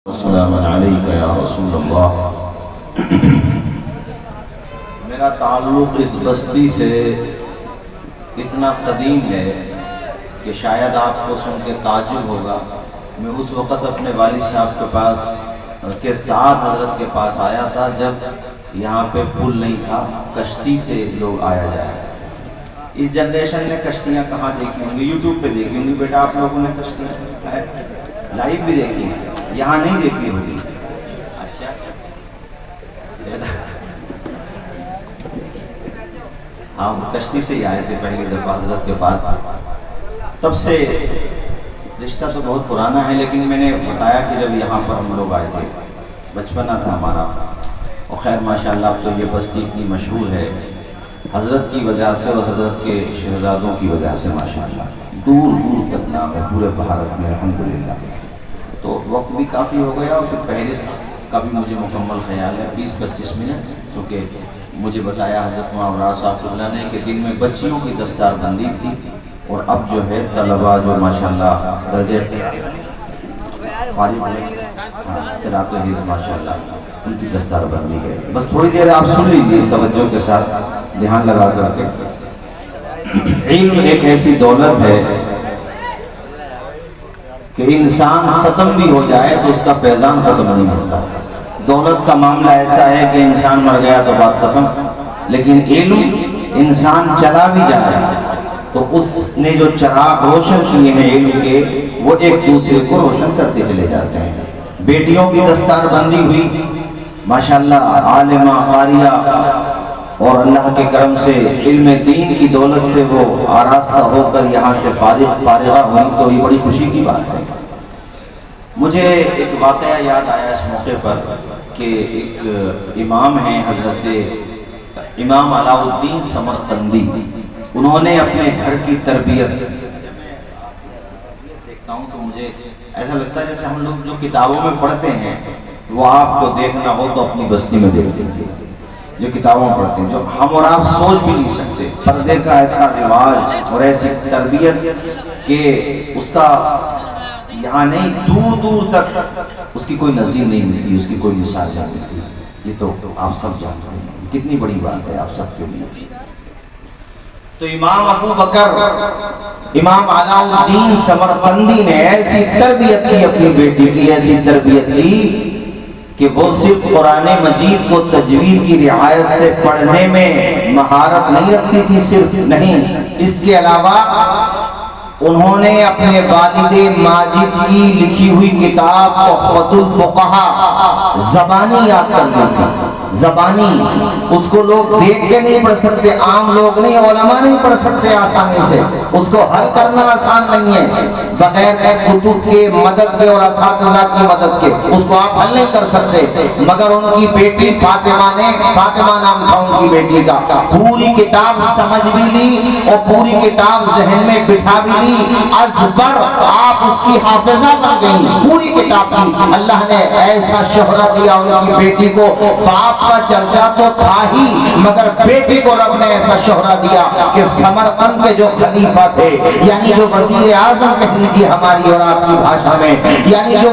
السلام علیکم یا رسول اللہ۔ میرا تعلق اس بستی سے اتنا قدیم ہے کہ شاید آپ کو سن کے تعجب ہوگا۔ میں اس وقت اپنے والد صاحب کے پاس کے ساتھ حضرت کے پاس آیا تھا جب یہاں پہ پل نہیں تھا، کشتی سے لوگ آیا جایا۔ اس جنریشن نے کشتیاں کہاں دیکھی ہوں گی؟ یوٹیوب پہ دیکھی ہوں گی بیٹا آپ لوگوں نے کشتیاں، لائیو بھی دیکھی ہیں، یہاں نہیں دیکھی ہوگی۔ اچھا ہاں کشتی سے ہی آئے تھے پہلی دفعہ حضرت کے پاس، تب سے رشتہ تو بہت پرانا ہے، لیکن میں نے بتایا کہ جب یہاں پر ہم لوگ آئے تھے بچپنا تھا ہمارا، اور خیر ماشاءاللہ اب تو یہ بستی اتنی مشہور ہے حضرت کی وجہ سے اور حضرت کے شہزادوں کی وجہ سے، ماشاءاللہ دور دور تک نام ہے پورے بھارت میں الحمدللہ۔ تو وقت بھی کافی ہو گیا اور پھر فہرست کا بھی مجھے مکمل خیال ہے 20-25 منٹ، چونکہ مجھے بتایا حضرت معاویہ صاحب اللہ نے کہ دن میں بچیوں کی دستار بندی تھی، اور اب جو ہے طلباء جو ماشاءاللہ درجے فارغ قرأت حفظ ماشاءاللہ ان کی دستار بندی ہے۔ بس تھوڑی دیر آپ سن لیجیے توجہ کے ساتھ دھیان لگا کر کے۔ علم ایک ایسی دولت ہے کہ انسان ختم بھی ہو جائے تو اس کا فیضان ختم نہیں ہوتا۔ دولت کا معاملہ ایسا ہے کہ انسان مر گیا تو بات ختم، لیکن علم انسان چلا بھی جائے تو اس نے جو چراغ روشن کیے ہیں علم کے، وہ ایک دوسرے کو روشن کرتے چلے جاتے ہیں۔ بیٹیوں کی دستار بندی ہوئی ماشاءاللہ، عالمہ قاریہ، اور اللہ کے کرم سے علم دین کی دولت سے وہ آراستہ ہو کر یہاں سے فارغہ ہوئی، تو یہ بڑی خوشی کی بات ہے۔ مجھے ایک واقعہ یاد آیا اس موقع پر کہ ایک امام ہیں حضرت امام علاء الدین سمرقندی، انہوں نے اپنے گھر کی تربیت، دیکھتا ہوں تو مجھے ایسا لگتا ہے جیسے ہم لوگ جو کتابوں میں پڑھتے ہیں وہ آپ کو دیکھنا ہو تو اپنی بستی میں دیکھ لیجیے، جو کتابوں میں پڑھتے ہیں، جو ہم اور آپ سوچ بھی نہیں سکتے۔ پردے کا ایسا رواج اور ایسی تربیت کہ اس کا یہاں نہیں دور دور تک اس کی کوئی نظیر نہیں ملتی، اس کی کوئی مثال نہیں ملتی۔ یہ تو آپ سب جانتے ہیں، کتنی بڑی بات ہے آپ سب کے لیے۔ تو امام ابو بکر امام علاء الدین سمرقندی نے ایسی تربیت کی اپنی بیٹی کی، ایسی تربیت لی کہ وہ صرف قرآن مجید کو تجوید کی رعایت سے پڑھنے میں مہارت نہیں رکھتی تھی، صرف نہیں، اس کے علاوہ انہوں نے اپنے والد ماجد کی لکھی ہوئی کتاب تحفۃ الفقہاء زبانی یاد کر لی تھی۔ زبانی اس کو لوگ دیکھ کے نہیں پڑھ سکتے، عام لوگ نہیں، علماء نہیں پڑھ سکتے آسانی سے، اس کو حل کرنا آسان نہیں ہے بغیر کتب کے مدد کے اور اساتذہ کی مدد کے، اس کو آپ حل نہیں کر سکتے۔ مگر ان کی بیٹی فاطمہ نے، فاطمہ نام تھا ان کی بیٹی کا، پوری کتاب سمجھ بھی لی اور پوری کتاب ذہن میں بٹھا بھی لی، ازبر آپ اس کی حافظہ بن گئی پوری کتاب کی۔ اللہ نے ایسا شہرت دیا ان کی بیٹی کو، باپ کا چرچا تو تھا ہی مگر بیٹی کو رب نے ایسا شہرت دیا کہ سمرقند کے جو خلیفہ تھے، یعنی جو وزیر اعظم کہہ لیجیے ہماری اور آپ کی بھاشا میں، یعنی جو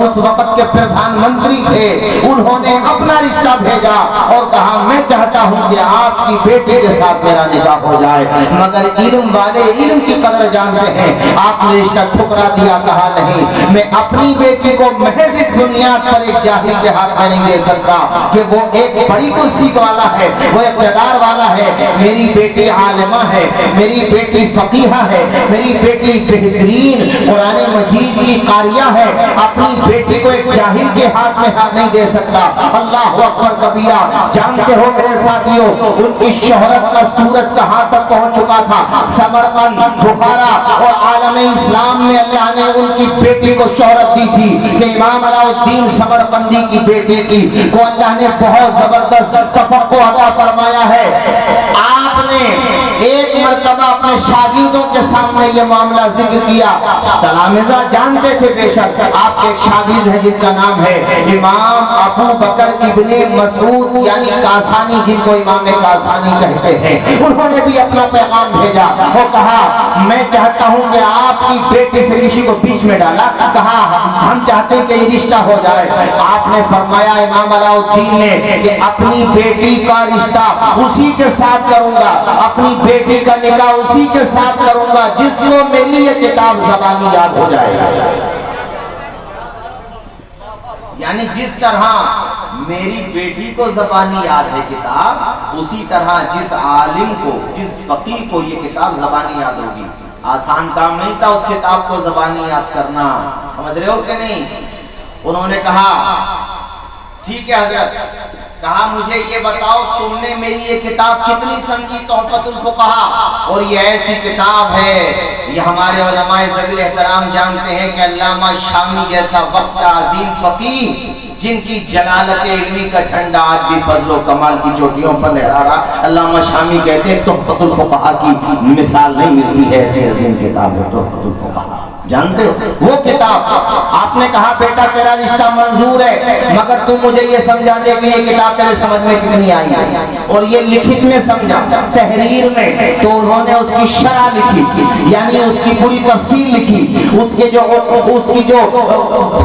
اس وقت کے پردھان منتری تھے، انہوں نے اپنا رشتہ بھیجا اور کہا میں چاہتا ہوں کہ آپ کی بیٹی کے ساتھ میرا نکاح ہو جائے۔ مگر علم والے علم کی قدر جانتے ہیں، آپ نے رشتہ ٹھکرا دیا، کہا نہیں، میں اپنی بیٹی کو محض اس بنیاد پر ایک جاہل کے ہاتھ میں نہیں دے سکتا کہ وہ ایک بڑی کرسی والا ہے، وہ اقتدار والا ہے، میری بیٹی عالمہ ہے، میری بیٹی فقیہہ ہے، میری بیٹی بہترین قرآن مجید کی قاریہ ہے، اپنی بیٹی کو ایک جاہل کے ہاتھ میں نہیں دے سکتا۔ اللہ اکبر کبیرہ۔ جانتے ہو میرے ساتھیوں ان کی شہرت کا سورج کہاں تک پہنچ چکا تھا؟ سمرقند، بخارا اور عالم اسلام میں اللہ نے ان کی بیٹی کو شہرت دی تھی کہ امام علاء الدین سمرقندی کی بیٹی کی کو اللہ نے بہت زبردست تفقع عطا فرمایا ہے۔ آپ نے ایک مرتبہ اپنے شاگردوں کے کے سامنے یہ معاملہ ذکر کیا۔ تلامذہ جانتے تھے بے شک آپ کے ایک شاگرد ہیں جن کا نام ہے امام ابو بکر ابن مسعود یعنی کاسانی، جن کو امام کاسانی کہتے ہیں، انہوں نے بھی اپنا پیغام بھیجا اور کہا میں چاہتا ہوں کہ آپ کی بیٹی سے کسی کو بیچ میں ڈالا، کہا ہم چاہتے ہیں کہ یہ رشتہ ہو جائے۔ آپ نے فرمایا امام علاء الدین نے کہ اپنی بیٹی کا رشتہ اسی کے ساتھ کروں گا، اپنی بیٹی کا نکاح اسی کے ساتھ کروں گا جس کو میری یہ کتاب زبانی یاد ہو جائے گا۔ یعنی جس طرح میری بیٹی کو زبانی یاد ہے کتاب، اسی طرح جس عالم کو، جس فقیہ کو یہ کتاب زبانی یاد ہوگی۔ آسان کام نہیں تھا اس کتاب کو زبانی یاد کرنا، سمجھ رہے ہو کہ نہیں؟ انہوں نے کہا ٹھیک ہے حضرت، کہا مجھے یہ بتاؤ تم نے میری یہ کتاب کتنی سمجھی؟ تحفۃ الفقہاء، اور یہ ایسی کتاب ہے، یہ ہمارے علماء ذوی احترام جانتے ہیں کہ علامہ شامی جیسا وقت عظیم فقیہ جن کی جلالت علمی کا جھنڈا آج بھی فضل و کمال کی چوٹیوں پر لہرا رہا، علامہ شامی کہتے ہیں تحفۃ الفقہاء کی مثال نہیں ملتی ہے، ایسی عظیم کتاب ہے تحفۃ الفقہاء، جانتے ہو وہ کتاب؟ آپ نے کہا بیٹا تیرا رشتہ منظور ہے، مگر تو مجھے یہ سمجھا دے کہ یہ کتاب تیرے سمجھ میں کتنی آئی ہے، اور یہ لکھت میں سمجھا، تحریر میں تو انہوں نے اس کی شرح لکھی، یعنی اس کی پوری تفصیل لکھی، اس کی جو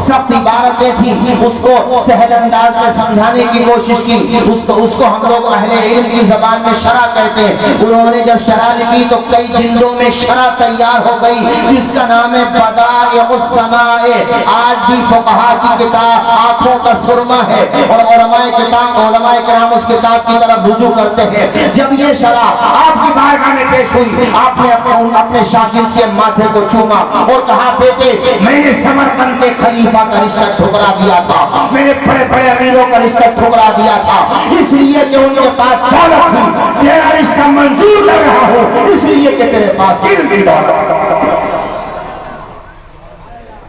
سخت عبارتیں تھیں اس کو سہل انداز میں سمجھانے کی کوشش کی، اس کو ہم لوگ اہل علم کی زبان میں شرح کہتے ہیں۔ انہوں نے جب شرح لکھی تو کئی جلدوں میں شرح تیار ہو گئی جس کا نام ہے بدائع الصنائع، آج بھی فقہاء کی کتاب آنکھوں کا سرما ہے، اور علماء کرام اس کتاب کی طرف رجوع کرتے ہیں۔ جب یہ شرح آپ کی بارگاہ میں پیش ہوئی، آپ نے اپنے شاگرد کے ماتھے کو چوما اور کہا بیٹے میں نے سمرقند کے خلیفہ کا رشتہ ٹھکرا دیا تھا، میں نے بڑے بڑے امیروں کا رشتہ ٹھکرا دیا تھا، اس لیے کہ ان کے پاس دولت تھی، تیرا رشتہ منظور کر رہا ہوں اس لیے کہ تیرے پاس علم کی دولت۔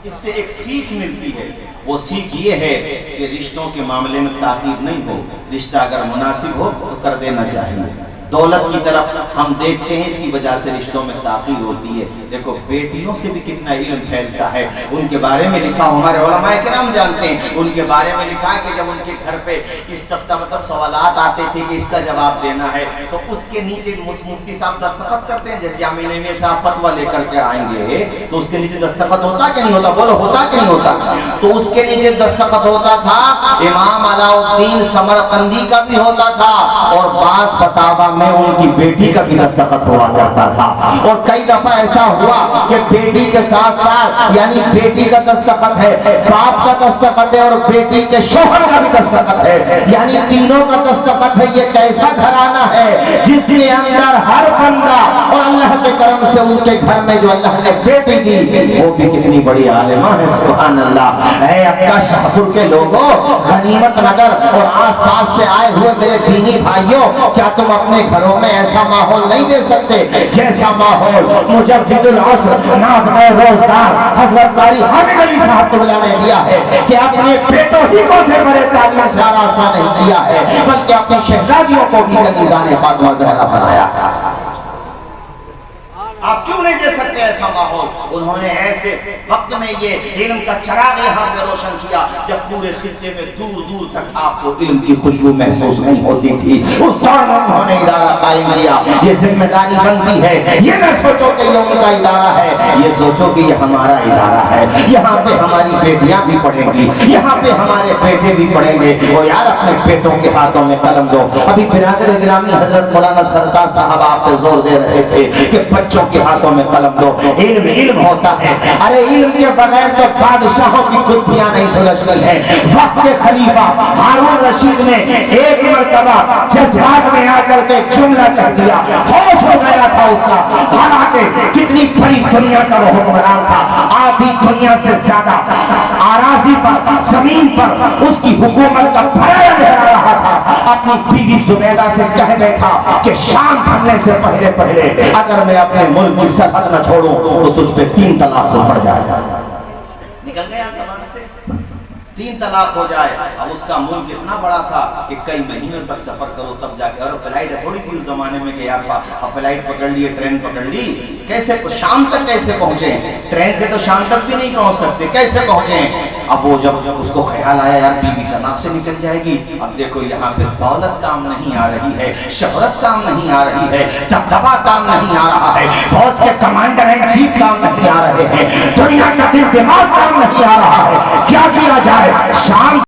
اس سے ایک سیکھ ملتی ہے، وہ سیکھ یہ ہے کہ رشتوں کے معاملے میں تاخیر نہیں ہو، رشتہ اگر مناسب ہو تو کر دینا چاہیے۔ دولت کی طرف ہم دیکھتے ہیں اس کی وجہ سے رشتوں میں تاخیر ہوتی ہے۔ دیکھو بیٹیوں سے بھی کتنا علم پھیلتا ہے، ان کے بارے میں لکھا ہمارے علماء کرام جانتے ہیں، ان کے بارے میں لکھا ہے کہ جب ان کے گھر پہ اس مطلب سوالات آتے تھے کہ اس کا جواب دینا ہے تو اس کے نیچے مفتی صاحب دستخط کرتے ہیں، جیسے جامعہ نعیمیہ صاحب فتویٰ لے کر کے آئیں گے تو اس کے نیچے دستخط ہوتا کہ نہیں ہوتا؟ بولو ہوتا کہ نہیں ہوتا؟ تو اس کے نیچے دستخط ہوتا تھا امام علاء الدین سمرقندی کا بھی ہوتا تھا، اور بعض فتاوی میں ان کی بیٹی کا بھی دستخط ہوا کرتا تھا، اور کئی دفعہ ایسا ہوا کہ بیٹی کے ساتھ ساتھ یعنی بیٹی کا دستخط ہے، باپ کا دستخط ہے، اور بیٹی کے شوہر کا بھی دستخط ہے، یعنی تینوں کا دستخط ہے۔ یہ کیسا گھرانہ ہے جس کے اندر ہر بندہ، اور اللہ کے کرم سے ان کے گھر میں جو اللہ نے بیٹی دی وہ بھی کتنی بڑی عالمہ ہے، سبحان اللہ۔ اے اکا شاہپور کے لوگوں، غنیمت نگر اور آس پاس سے آئے ہوئے میرے دینی بھائیوں، کیا تم اپنے گھروں میں ایسا ماحول نہیں دے سکتے جیسا ماحول مجدد العصر نابغہ روزگار حضرت قاری حامد علی صاحب قبلہ نے دیا ہے، کہ اپنے بیٹوں ہی کو سے بڑے تعلیم سے آراستہ نہیں دیا ہے بلکہ اپنی شہزادیوں کو بھی کنیزان فاطمہ زہرا بنایا۔ آپ کیوں نہیں دے سکتے ایسا ماحول؟ انہوں نے ایسے وقت میں یہ علم کا چراغ یہاں پہ روشن کیا جب پورے خطے میں دور دور تک آپ کو علم کی خوشبو محسوس نہیں ہوتی تھی۔ اس دور میں انہوں نے ادارہ قائم کیا۔ یہ ذمہ داری بنتی ہے، یہ نہ سوچو کہ لوگوں کا ادارہ ہے، یہ سوچو کہ یہ ہمارا ادارہ ہے، یہاں پہ ہماری بیٹیاں بھی پڑھیں گی، یہاں پہ ہمارے بیٹے بھی پڑھیں گے۔ وہ یار اپنے بیٹوں کے ہاتھوں میں قلم دو۔ ابھی برادر گرامی حضرت مولانا سرسار صاحب آپ پہ زور دے رہے تھے کہ بچوں کے ہاتھوں میں قلم دو، علم ہوتا ہے۔ ارے علم کے بغیر تو بادشاہوں کی کتیاں نہیں سلجھتی ہیں۔ وقت کے خلیفہ ہارون رشید نے ایک مرتبہ جذبات میں آ کر کے جملہ کہہ دیا، ہوش ہو گیا تھا اس کا، حالانکہ کتنی بڑی دنیا کا وہ حکمران تھا، آدھی دنیا سے زیادہ اراضی پر، زمین پر اس کی حکومت کا پھرایا لہرا رہا تھا۔ اپنی بیوی زبیدہ سے کہہ بیٹھا کہ شام بھرنے سے پہلے اگر میں اپنے ملک کی سرحد نہ چھوڑوں تو تجھ پہ 3 طلاق پڑ جائے گا۔ نکل گیا زبان سے، 3 طلاق ہو جائے. اب اس کا ملک اتنا بڑا تھا کہ کئی مہینوں تک سفر کرو تب جا کے, اور فلائٹ تھوڑی تھی اس زمانے میں کہ یار اب فلائٹ پکڑ لیے, ٹرین پکڑ لی, کیسے شام تک کیسے پہنچے؟ ٹرین سے تو شام تک بھی نہیں پہنچ سکتے, کیسے پہنچے؟ اب وہ جب اس کو خیال آیا یار بیوی طلاق سے نکل جائے گی, اب دیکھو یہاں پہ دولت کام نہیں آ رہی ہے, شہرت کام نہیں آ رہی ہے, دبدبا کام نہیں آ رہا ہے, فوج کے کمانڈر ان چیف کام نہیں آ رہے ہیں, دنیا کا دل دماغ کام نہیں آ رہا ہے, کیا کیا جائے؟ شام